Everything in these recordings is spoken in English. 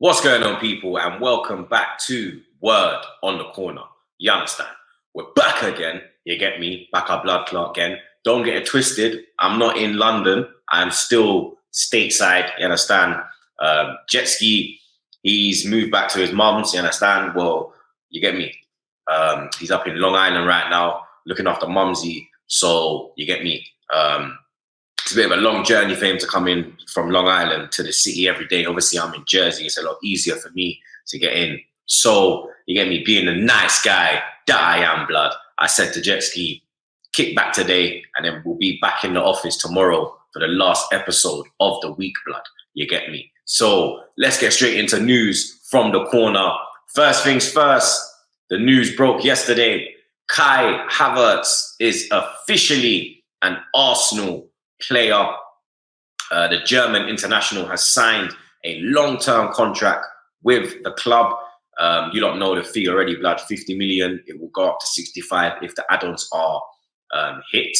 What's going on, people, and welcome back to Word on the Corner. You understand? We're back again. You get me? Back our blood clot again. Don't get it twisted. I'm not in London. I'm still stateside. You understand? Jet ski. He's moved back to his mum's. You understand? Well, you get me? He's up in Long Island right now, looking after mumsy. So you get me? It's a bit of a long journey for him to come in from Long Island to the city every day. Obviously, I'm in Jersey. It's a lot easier for me to get in. So, you get me, being the nice guy that I am, blood. I said to Jet Ski, kick back today, and then we'll be back in the office tomorrow for the last episode of the week, blood. You get me? So, let's get straight into news from the corner. First things first, the news broke yesterday. Kai Havertz is officially an Arsenal player. The German international has signed a long-term contract with the club. You don't know the fee already, blood. 50 million. It will go up to 65 if the add-ons are hit.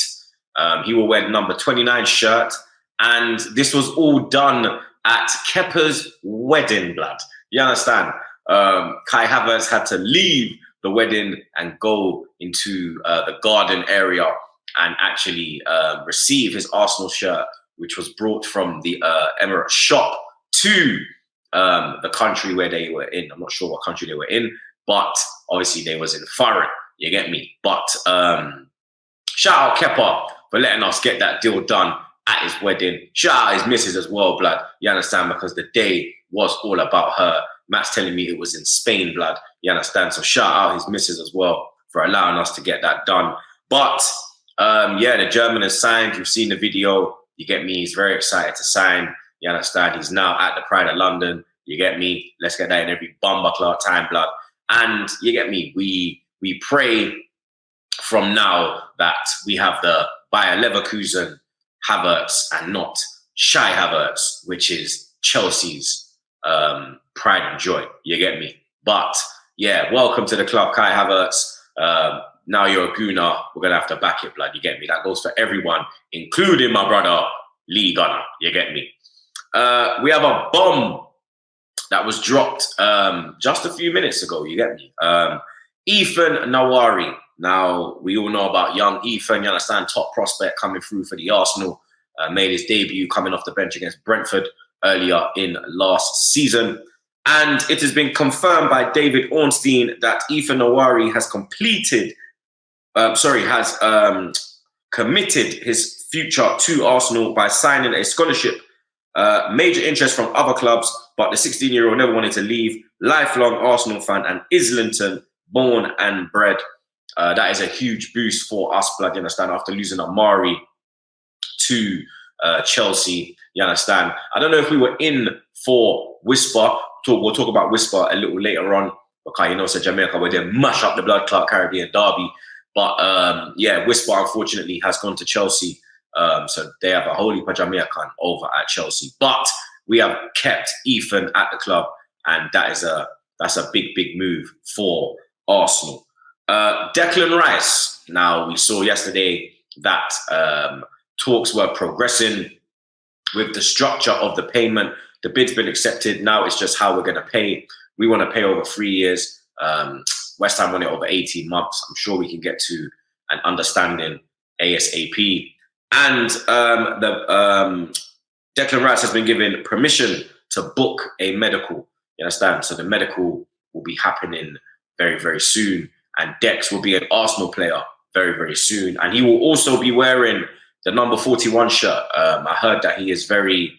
He will wear the number 29 shirt, and this was all done at Kepa's wedding, blood. You understand? Kai Havertz had to leave the wedding and go into the garden area and actually receive his Arsenal shirt, which was brought from the Emirates shop to the country where they were in. I'm not sure what country they were in, but obviously they was in foreign. You get me? But shout out Kepa for letting us get that deal done at his wedding. Shout out his missus as well, blood. You understand? Because the day was all about her. Matt's telling me it was in Spain, blood. You understand? So shout out his missus as well for allowing us to get that done. But yeah, the German has signed. You've seen the video. You get me? He's very excited to sign. You understand? He's now at the Pride of London. You get me? Let's get that in every bumper clout time, blood. And you get me? We pray from now that we have the Bayer Leverkusen Havertz and not Shy Havertz, which is Chelsea's pride and joy. You get me? But yeah, welcome to the club, Kai Havertz. Now you're a gooner. We're going to have to back it, blood. You get me? That goes for everyone, including my brother, Lee Gunner. You get me? We have a bomb that was dropped just a few minutes ago. You get me? Ethan Nwaneri. Now, we all know about young Ethan. You understand? Top prospect coming through for the Arsenal. Made his debut coming off the bench against Brentford earlier in last season. And it has been confirmed by David Ornstein that Ethan Nwaneri has committed his future to Arsenal by signing a scholarship. Major interest from other clubs, but the 16-year-old never wanted to leave. Lifelong Arsenal fan and Islington born and bred. That is a huge boost for us, blood. You understand? After losing Amari to Chelsea, you understand? I don't know if we were in for Whisper. We'll talk about Whisper a little later on, because you know, so Jamaica, where they mash up the Blood Clot Caribbean derby. But yeah, Whisper unfortunately has gone to Chelsea. So they have a whole heap of Jamaican over at Chelsea. But we have kept Ethan at the club, and that's a big move for Arsenal. Declan Rice. Now, we saw yesterday that talks were progressing with the structure of the payment. The bid's been accepted. Now it's just how we're going to pay. We want to pay over 3 years. West Ham want it over 18 months. I'm sure we can get to an understanding ASAP. And Declan Rice has been given permission to book a medical. You understand? So the medical will be happening very, very soon. And Dex will be an Arsenal player very, very soon. And he will also be wearing the number 41 shirt. I heard that he is very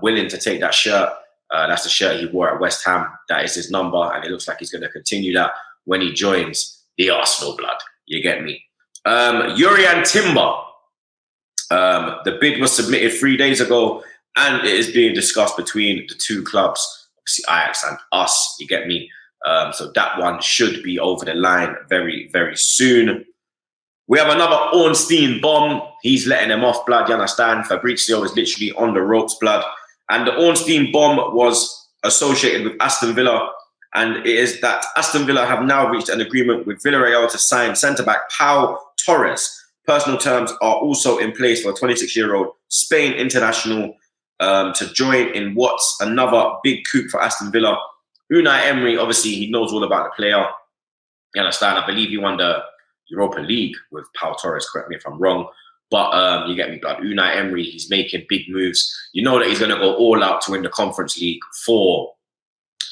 willing to take that shirt. That's the shirt he wore at West Ham. That is his number, and it looks like he's going to continue that when he joins the Arsenal, blood. You get me? Urian Timber. The bid was submitted 3 days ago, and it is being discussed between the two clubs, obviously Ajax and us. You get me? So that one should be over the line very, very soon. We have another Ornstein bomb. He's letting them off, blood. You understand? Fabrizio is literally on the ropes, blood. And the Ornstein bomb was associated with Aston Villa. And it is that Aston Villa have now reached an agreement with Villarreal to sign centre-back Pau Torres. Personal terms are also in place for a 26-year-old Spain international. to join in what's another big coup for Aston Villa. Unai Emery, obviously, he knows all about the player. You understand? I believe he won the Europa League with Pau Torres, correct me if I'm wrong. But you get me, blood. Unai Emery, he's making big moves. You know that he's going to go all out to win the Conference League for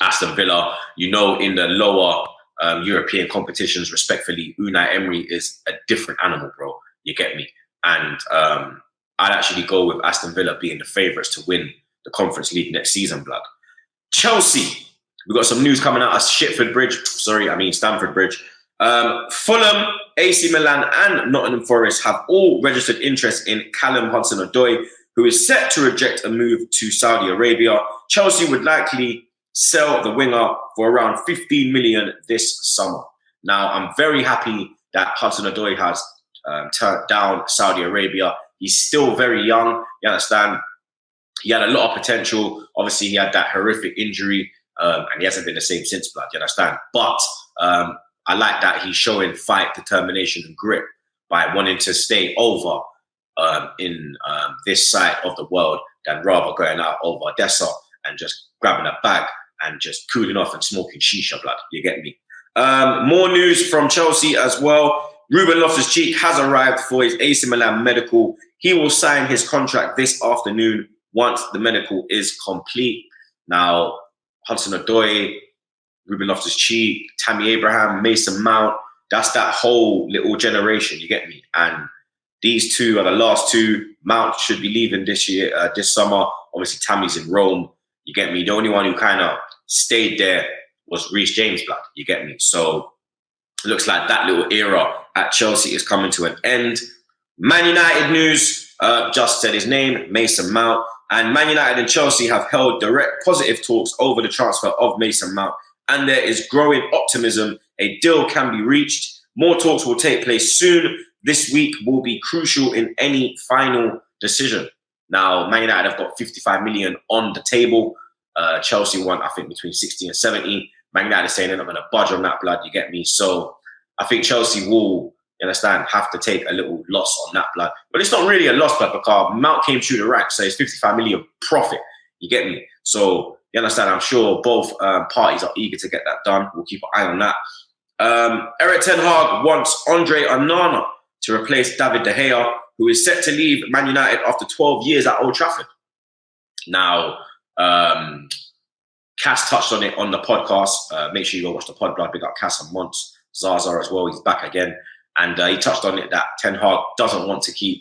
Aston Villa. You know, in the lower European competitions, respectfully, Unai Emery is a different animal, bro. You get me? And I'd actually go with Aston Villa being the favourites to win the Conference League next season, blood. Chelsea. We've got some news coming out of Stamford Bridge. Fulham, AC Milan and Nottingham Forest have all registered interest in Callum Hudson-Odoi, who is set to reject a move to Saudi Arabia. Chelsea would likely sell the winger for around 15 million this summer. Now, I'm very happy that Hudson-Odoi has turned down Saudi Arabia. He's still very young, you understand? He had a lot of potential. Obviously, he had that horrific injury. And he hasn't been the same since, blood, you understand? But I like that he's showing fight, determination, and grit by wanting to stay over in this side of the world than rather going out over Odessa and just grabbing a bag and just cooling off and smoking shisha, blood. You get me? More news from Chelsea as well. Ruben Loftus-Cheek has arrived for his AC Milan medical. He will sign his contract this afternoon once the medical is complete. Now, Hudson-Odoi, Ruben Loftus-Cheek, Tammy Abraham, Mason Mount, that's that whole little generation, you get me? And these two are the last two. Mount should be leaving this year, this summer. Obviously, Tammy's in Rome, you get me? The only one who kind of stayed there was Reece James, blood, you get me? So it looks like that little era at Chelsea is coming to an end. Man United news, just said his name, Mason Mount. And Man United and Chelsea have held direct positive talks over the transfer of Mason Mount. And there is growing optimism a deal can be reached. More talks will take place soon. This week will be crucial in any final decision. Now, Man United have got 55 million on the table. Chelsea want, I think, between 60 and 70. Man United is saying they're not going to budge on that, blood, you get me? So I think Chelsea will, you understand, have to take a little loss on that, blood. But it's not really a loss, blood, because Mount came through the ranks, so it's 55 million profit. You get me? So, you understand, I'm sure both parties are eager to get that done. We'll keep an eye on that. Erik ten Hag wants Andre Onana to replace David De Gea, who is set to leave Man United after 12 years at Old Trafford. Now, Cass touched on it on the podcast. Make sure you go watch the pod, blood. Big up Cass and Mons. Zaza as well, he's back again. And he touched on it that Ten Hag doesn't want to keep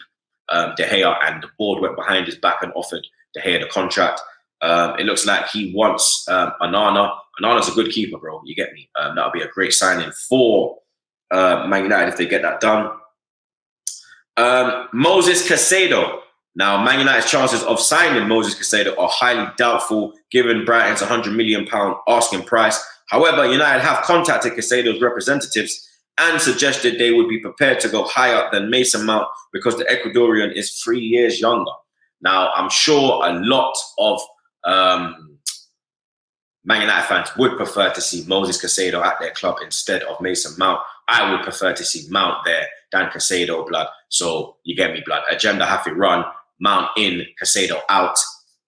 De Gea, and the board went behind his back and offered De Gea the contract. It looks like he wants Onana. Onana's a good keeper, bro. You get me? That'll be a great signing for Man United if they get that done. Moses Caicedo. Now, Man United's chances of signing Moses Caicedo are highly doubtful, given Brighton's £100 million asking price. However, United have contacted Caicedo's representatives and suggested they would be prepared to go higher than Mason Mount because the Ecuadorian is 3 years younger. Now, I'm sure a lot of Man United fans would prefer to see Moses Caicedo at their club instead of Mason Mount. I would prefer to see Mount there than Caicedo, blood. So you get me, blood. Agenda have to run. Mount in, Caicedo out.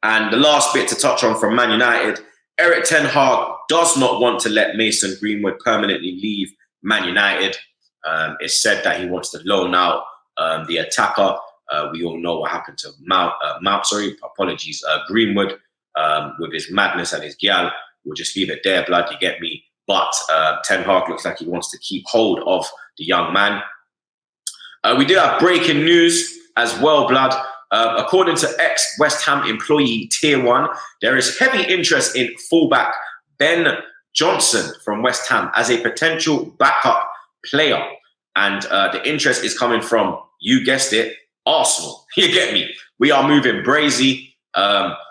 And the last bit to touch on from Man United, Erik ten Hag does not want to let Mason Greenwood permanently leave Man United. It's said that he wants to loan out the attacker. We all know what happened to Greenwood with his madness and his gyal. We'll just leave it there, blood, you get me. But Ten Hag looks like he wants to keep hold of the young man. We do have breaking news as well, blood. According to ex-West Ham employee Tier 1, there is heavy interest in fullback Ben Johnson from West Ham as a potential backup player. And the interest is coming from, you guessed it, Arsenal. You get me? We are moving brazy.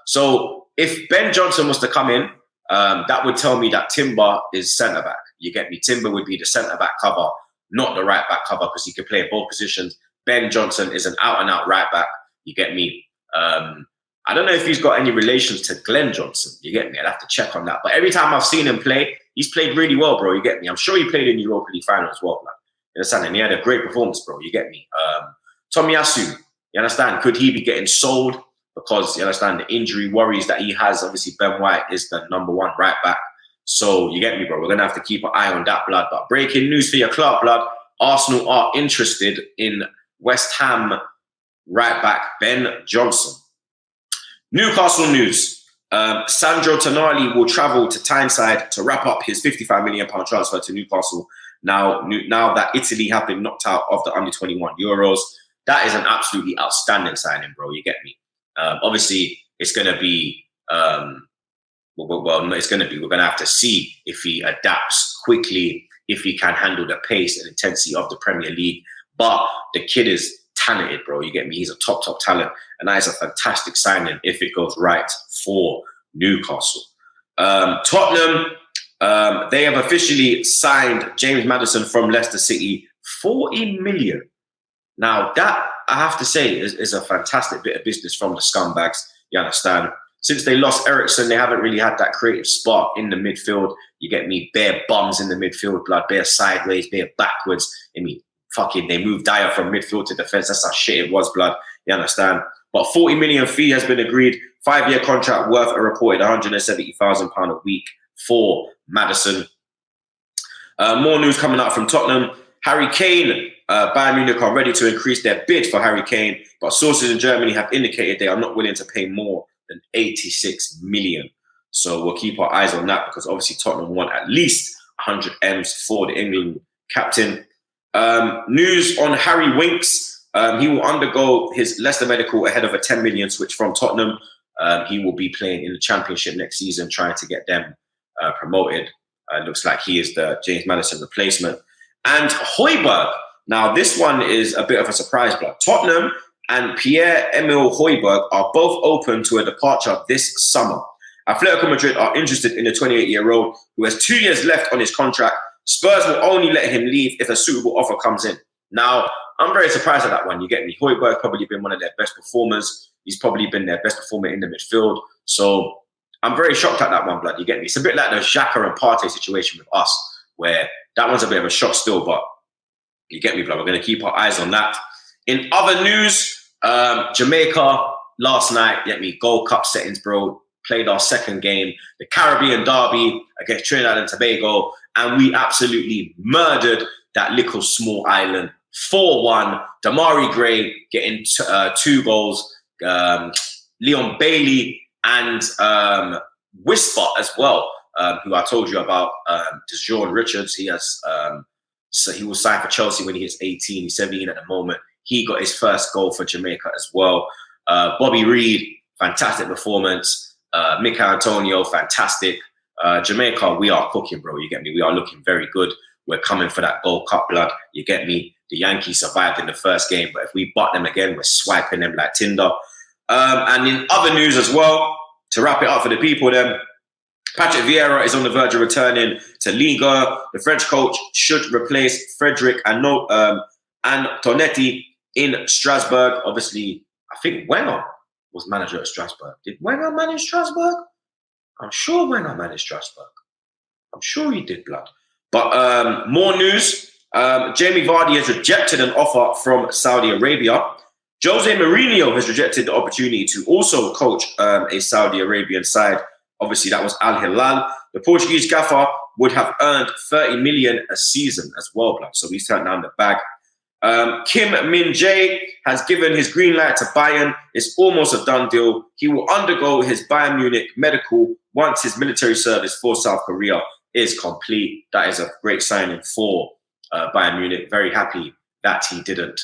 So if Ben Johnson was to come in, that would tell me that Timber is centre-back. You get me? Timber would be the centre-back cover, not the right-back cover, because he could play in both positions. Ben Johnson is an out-and-out right-back. You get me? I don't know if he's got any relations to Glenn Johnson. You get me? I'd have to check on that. But every time I've seen him play, he's played really well, bro. You get me? I'm sure he played in the Europa League final as well, man. You understand? And he had a great performance, bro. You get me? Tomiyasu, you understand? Could he be getting sold because you understand the injury worries that he has. Obviously, Ben White is the #1 right back. So you get me, bro. We're going to have to keep an eye on that, blood. But breaking news for your club, blood. Arsenal are interested in West Ham right back Ben Johnson. Newcastle news. Sandro Tonali will travel to Tyneside to wrap up his £55 million transfer to Newcastle. Now that Italy have been knocked out of the under-21 Euros, that is an absolutely outstanding signing, bro. You get me? Obviously, it's going to be... it's going to be... We're going to have to see if he adapts quickly, if he can handle the pace and intensity of the Premier League. But the kid is talented, bro. You get me? He's a top talent. And that is a fantastic signing if it goes right for Newcastle. Tottenham, they have officially signed James Maddison from Leicester City, 40 million. Now, that, I have to say, is a fantastic bit of business from the scumbags. You understand? Since they lost Eriksen, they haven't really had that creative spark in the midfield. You get me? Bare bums in the midfield, blood, bare sideways, bare backwards. I mean, fucking, they moved Dyer from midfield to defense. That's how shit it was, blood. You understand? But 40 million fee has been agreed. 5-year contract worth a reported £170,000 a week for Maddison. More news coming out from Tottenham. Harry Kane, Bayern Munich are ready to increase their bid for Harry Kane, but sources in Germany have indicated they are not willing to pay more than 86 million. So we'll keep our eyes on that, because obviously Tottenham want at least 100 M's for the England captain. News on Harry Winks. He will undergo his Leicester medical ahead of a 10 million switch from Tottenham. He will be playing in the Championship next season, trying to get them promoted. Looks like he is the James Maddison replacement. And Højbjerg. Now, this one is a bit of a surprise, blood. Tottenham and Pierre-Emile Højbjerg are both open to a departure this summer. Atletico Madrid are interested in the 28-year-old who has 2 years left on his contract. Spurs will only let him leave if a suitable offer comes in. Now, I'm very surprised at that one. You get me? Højbjerg's probably been one of their best performers. He's probably been their best performer in the midfield. So I'm very shocked at that one, blood. You get me? It's a bit like the Xhaka and Partey situation with us, where that one's a bit of a shock still, but you get me, blood. We're going to keep our eyes on that. In other news, Jamaica last night, get me, Gold Cup settings, bro. Played our second game, the Caribbean Derby against Trinidad and Tobago, and we absolutely murdered that little small island. 4-1. Damari Gray getting 2 goals. Leon Bailey and Whisper as well, who I told you about. DeJohn Richards. He has so he was signed for Chelsea when he hits 18. He's 17 at the moment. He got his first goal for Jamaica as well. Bobby Reed, fantastic performance. Mikel Antonio, fantastic. Jamaica, we are cooking, bro. You get me? We are looking very good. We're coming for that Gold Cup, blood. You get me? The Yankees survived in the first game, but if we butt them again, we're swiping them like Tinder. And in other news as well, to wrap it up for the people then, Patrick Vieira is on the verge of returning to Liga. The French coach should replace Frederic Antonetti in Strasbourg. Obviously, I think Wenger was manager at Strasbourg. Did Wenger manage Strasbourg? I'm sure Wenger managed Strasbourg. I'm sure he did, blood. But more news. Jamie Vardy has rejected an offer from Saudi Arabia. Jose Mourinho has rejected the opportunity to also coach a Saudi Arabian side. Obviously, that was Al Hilal. The Portuguese gaffer would have earned 30 million a season as well, blood. So he's turned down the bag. Kim Min-jae has given his green light to Bayern. It's almost a done deal. He will undergo his Bayern Munich medical once his military service for South Korea is complete. That is a great signing for Bayern Munich. Very happy that he didn't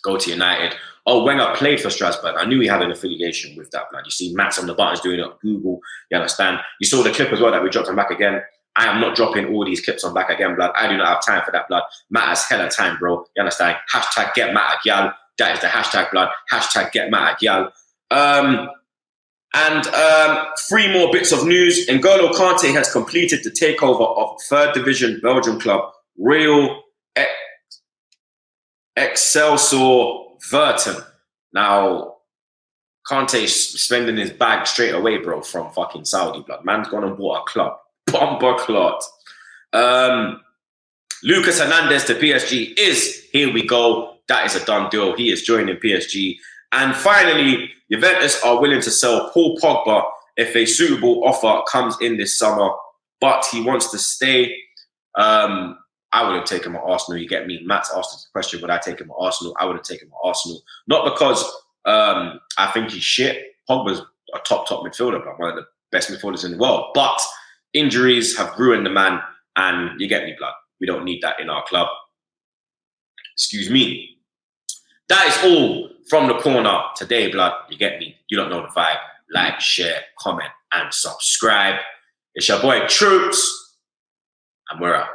go to United. Oh, Wenger played for Strasbourg. I knew he had an affiliation with that, blood. You see Matt's on the buttons doing it on Google. You understand? You saw the clip as well that we dropped on Back Again. I am not dropping all these clips on Back Again, blood. I do not have time for that, blood. Matt has hella time, bro. You understand? Hashtag get Matt at Gyal. That is the hashtag, blood. Hashtag get Matt at Gyal. And 3 more bits of news. N'Golo Kante has completed the takeover of 3rd Division Belgium club Royal Excelsior Verton. Now, Kante's spending his bag straight away, bro, from fucking Saudi, blood. Man's gone and bought a club. Bomber clot. Lucas Hernandez to PSG is, here we go. That is a done deal. He is joining PSG. And finally, Juventus are willing to sell Paul Pogba if a suitable offer comes in this summer, but he wants to stay. I would have taken him at Arsenal, you get me? Matt's asked us the question, would I take him at Arsenal? I would have taken him at Arsenal. Not because I think he's shit. Pogba's a top midfielder, but one of the best midfielders in the world. But injuries have ruined the man, and you get me, blood. We don't need that in our club. Excuse me. That is all from the corner today, blood. You get me? You don't know the vibe. Like, share, comment, and subscribe. It's your boy Troops, and we're out.